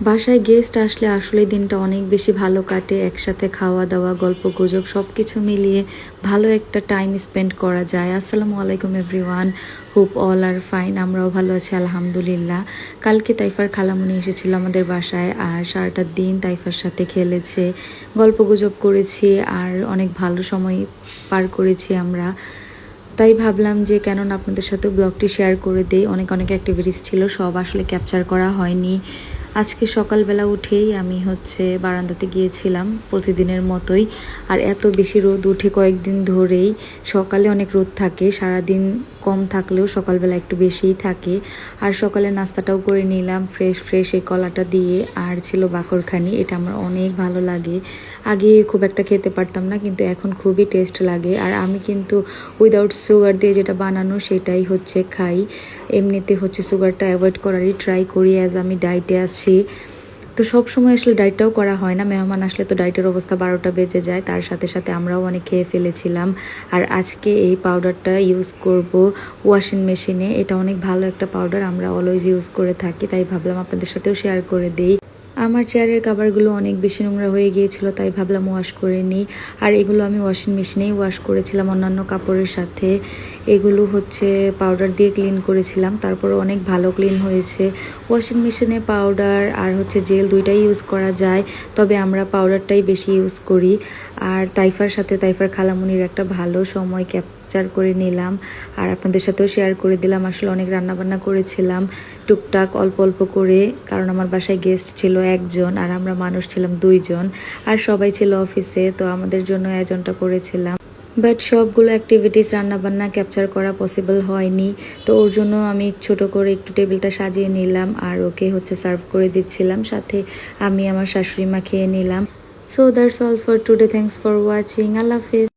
বাসায় গেস্ট আসলে আসলে দিনটা অনেক বেশি ভালো কাটে। একসাথে খাওয়া দাওয়া, গল্প গুজব সব কিছু মিলিয়ে ভালো একটা টাইম স্পেন্ড করা যায়। আসসালামু আলাইকুম এভরিওয়ান, হোপ অল আর ফাইন। আমরাও ভালো আছি আলহামদুলিল্লাহ। কালকে তাইফার খালামণি এসেছিল আমাদের বাসায়, আর সারাটা দিন তাইফার সাথে খেলেছে, গল্প গুজব করেছি, আর অনেক ভালো সময় পার করেছি আমরা। তাই ভাবলাম যে কেন না আপনাদের সাথে ব্লগটি শেয়ার করে দেই। অনেক অনেক অ্যাক্টিভিটিস ছিল, সব আসলে ক্যাপচার করা হয়নি। আজকে সকালবেলা উঠেই আমি বারান্দাতে গিয়েছিলাম প্রতিদিনের মতোই। আর এত বেশি রোদ উঠে কয়েকদিন ধরেই। সকালে অনেক রোদ থাকে, সারাদিন কম থাকলেও সকালবেলা একটু বেশিই থাকে। আর সকালে নাস্তাটাও করে নিলাম ফ্রেশ ফ্রেশ এই কলাটা দিয়ে, আর ছিল বাকরখানি। এটা আমার অনেক ভালো লাগে। আগে খুব একটা খেতে পারতাম না, কিন্তু এখন খুবই টেস্ট লাগে। আর আমি কিন্তু উইদাউট সুগার দিয়ে যেটা বানানো সেটাই খাই। এমনিতে সুগারটা অ্যাভয়েড করারই ট্রাই করি, অ্যাজ আমি ডায়েটে আছি। তো সব সময় আসলে ডায়েটটাও করা হয় না, মেহমান আসলে তো ডায়েটের অবস্থা 12টা বেজে যায়। তার সাথে সাথে আমরাও অনেক খেয়ে ফেলেছিলাম। আর আজকে এই পাউডারটা ইউজ করব ওয়াশিং মেশিনে। এটা অনেক ভালো একটা পাউডার, আমরা অলওয়েজ ইউজ করে থাকি, তাই ভাবলাম আপনাদের সাথেও শেয়ার করে দেই। আমার চেয়ারের কাভারগুলো অনেক বেশি নোংরা হয়ে গিয়েছিল, তাই ভাবলাম ওয়াশ করে নিই। আর এগুলো আমি ওয়াশিং মেশিনেই ওয়াশ করেছিলাম অন্যান্য কাপড়ের সাথে। এগুলো পাউডার দিয়ে ক্লিন করেছিলাম, তারপর অনেক ভালো ক্লিন হয়েছে। ওয়াশিং মেশিনে পাউডার আর জেল দুইটাই ইউজ করা যায়, তবে আমরা পাউডারটাই বেশি ইউজ করি। আর তাইফার খালামুনির একটা ভালো সময় ক্যাপচার করে নিলাম, আর আপনাদের সাথেও শেয়ার করে দিলাম। আসলে অনেক রান্নাবান্না করেছিলাম টুকটাক অল্প অল্প করে, কারণ আমার বাসায় গেস্ট ছিল একজন আর আমরা মানুষ ছিলাম 2জন, আর সবাই ছিল অফিসে, তো আমাদের জন্য আয়োজনটা করেছিলাম। বাট সবগুলো অ্যাক্টিভিটিস রান্নাবান্না ক্যাপচার করা পসিবল হয়নি। তো ওর জন্য আমি ছোট করে একটু টেবিলটা সাজিয়ে নিলাম, আর ওকে সার্ভ করে দিচ্ছিলাম, সাথে আমি আমার শাশুড়ি মা খেয়ে নিলাম। So that's all for today, thanks for watching, Allah Hafiz.